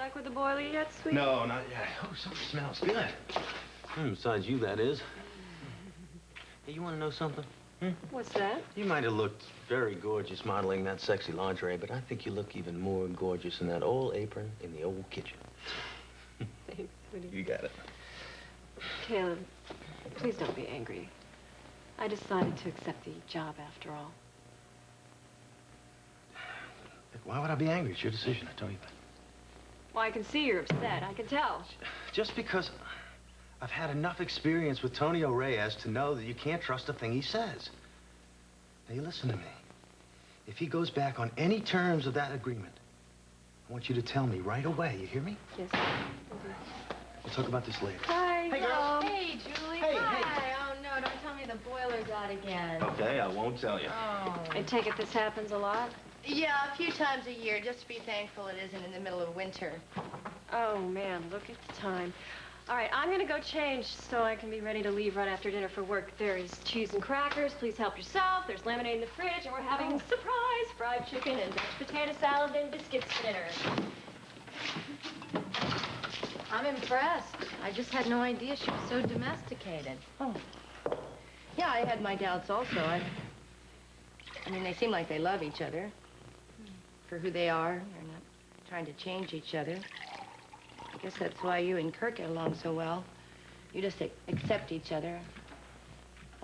back with the boiler yet, sweetie? No, not yet. Oh, something smells good. Besides you, that is. Hey, you want to know something? What's that? You might have looked very gorgeous modeling that sexy lingerie, but I think you look even more gorgeous in that old apron in the old kitchen. Thanks, sweetie. You got it. Caleb, please don't be angry. I decided to accept the job after all. Why would I be angry? It's your decision, I told you that. Well, I can see you're upset. I can tell. Just because I've had enough experience with Tony Reyes to know that you can't trust a thing he says. Now, you listen to me. If he goes back on any terms of that agreement, I want you to tell me right away. You hear me? Yes. We'll talk about this later. Hi. Hey, girls. Hey, Julie. Hey, Hi. hey. Oh, no, don't tell me the boiler's out again. Okay, I won't tell you. Oh. I take it this happens a lot? Yeah, a few times a year, just to be thankful it isn't in the middle of winter. Oh, man, look at the time. All right, I'm gonna go change so I can be ready to leave right after dinner for work. There is cheese and crackers. Please help yourself. There's lemonade in the fridge, and we're having surprise fried chicken and mashed potato salad and biscuits for dinner. I'm impressed. I just had no idea she was so domesticated. Oh. Yeah, I had my doubts also. I mean, they seem like they love each other for who they are. They're not trying to change each other. I guess that's why you and Kirk get along so well. You just accept each other.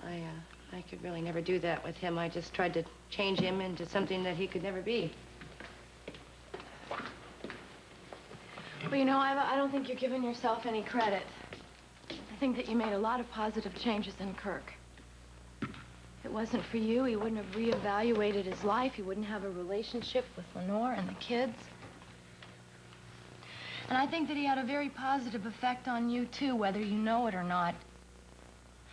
I could really never do that with him. I just tried to change him into something that he could never be. Well, you know, I don't think you're giving yourself any credit. I think that you made a lot of positive changes in Kirk. If it wasn't for you, he wouldn't have reevaluated his life. He wouldn't have a relationship with Lenore and the kids. And I think that he had a very positive effect on you, too, whether you know it or not.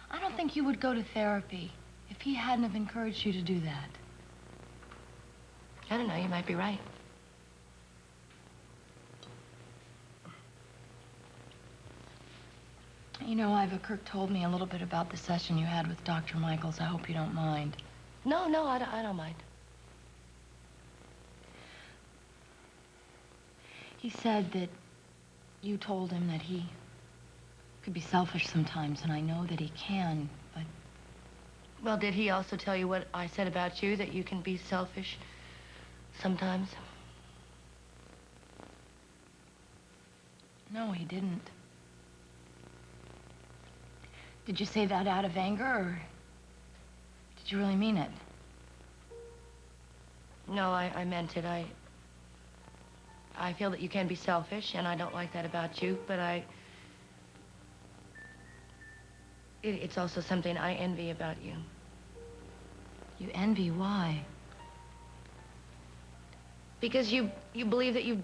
I don't think you would go to therapy if he hadn't have encouraged you to do that. I don't know, you might be right. You know, Kirk told me a little bit about the session you had with Dr. Michaels. I hope you don't mind. No, I don't mind. He said that you told him that he could be selfish sometimes, and I know that he can, but... Well, did he also tell you what I said about you, that you can be selfish sometimes? No, he didn't. Did you say that out of anger, or did you really mean it? No, I meant it. I feel that you can be selfish, and I don't like that about you, but it's also something I envy about you. You envy? Why? Because you believe that you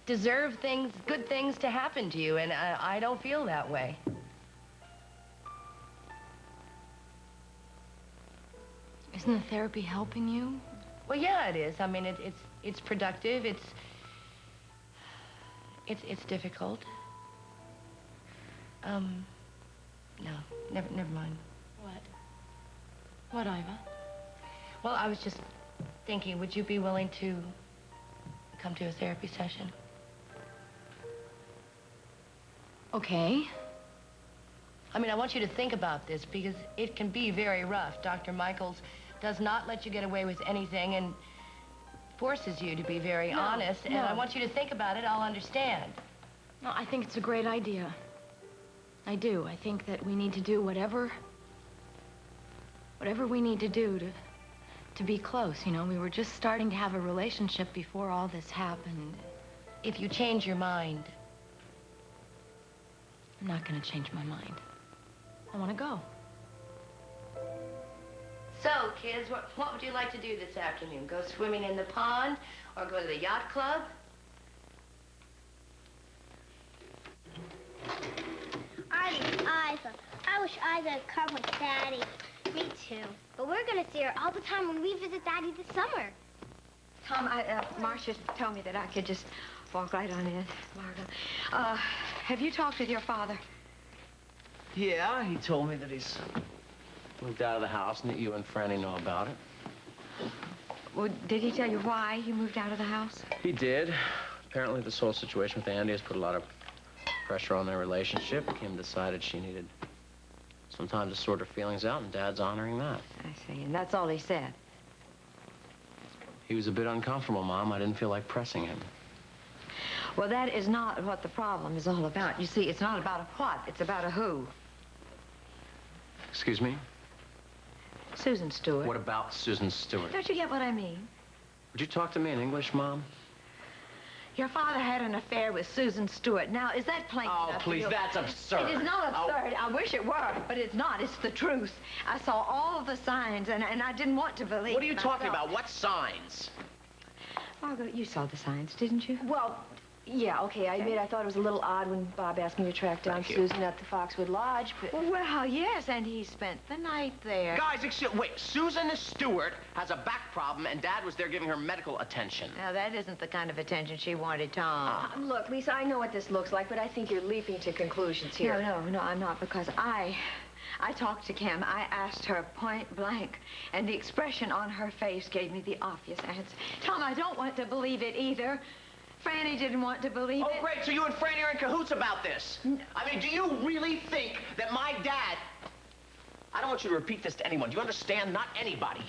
deserve things, good things to happen to you, and I don't feel that way. Isn't the therapy helping you? Well, yeah, it is. I mean, it's productive. It's difficult. No, never mind. What? What, Iva? Well, I was just thinking, would you be willing to come to a therapy session? Okay. I mean, I want you to think about this because it can be very rough. Dr. Michaels does not let you get away with anything and forces you to be very honest. And I want you to think about it. I'll understand. No, I think it's a great idea. I do. I think that we need to do whatever we need to do to be close. You know, we were just starting to have a relationship before all this happened. If you change your mind. I'm not going to change my mind. I want to go. So, kids, what would you like to do this afternoon? Go swimming in the pond or go to the yacht club? Iva. I wish Iva had come with Daddy. Me too. But we're going to see her all the time when we visit Daddy this summer. Tom, Marcia told me that I could just walk right on in, Margo. Have you talked with your father? Yeah, he told me that he's moved out of the house and that you and Franny know about it. Well, did he tell you why he moved out of the house? He did. apparently this whole situation with Andy has put a lot of pressure on their relationship. Kim decided she needed some time to sort her feelings out, and Dad's honoring that. I see, and that's all he said. He was a bit uncomfortable, Mom. I didn't feel like pressing him. Well, that is not what the problem is all about. You see, it's not about a what, it's about a who. Excuse me? Susan Stewart. What about Susan Stewart? Don't you get what I mean? Would you talk to me in English, Mom? Your father had an affair with Susan Stewart. Now, is that plain enough? Oh, please, that's absurd. It is not absurd. I wish it were, but it's not. It's the truth. I saw all the signs, and I didn't want to believe What are you talking myself. about? What signs? Margo, you saw the signs, didn't you? Well, yeah, okay, I admit I thought it was a little odd when Bob asked me to track down Thank you. Susan at the Foxwood Lodge, but... Well, yes, and he spent the night there. Guys, wait. Susan Stewart has a back problem, and Dad was there giving her medical attention. Now, that isn't the kind of attention she wanted, Tom. Look, Lisa, I know what this looks like, but I think you're leaping to conclusions here. No, I'm not, because I talked to Kim. I asked her point blank, and the expression on her face gave me the obvious answer. Tom, I don't want to believe it either. Franny didn't want to believe it. Oh, great, so you and Franny are in cahoots about this. I mean, do you really think that my dad... I don't want you to repeat this to anyone. Do you understand? Not anybody.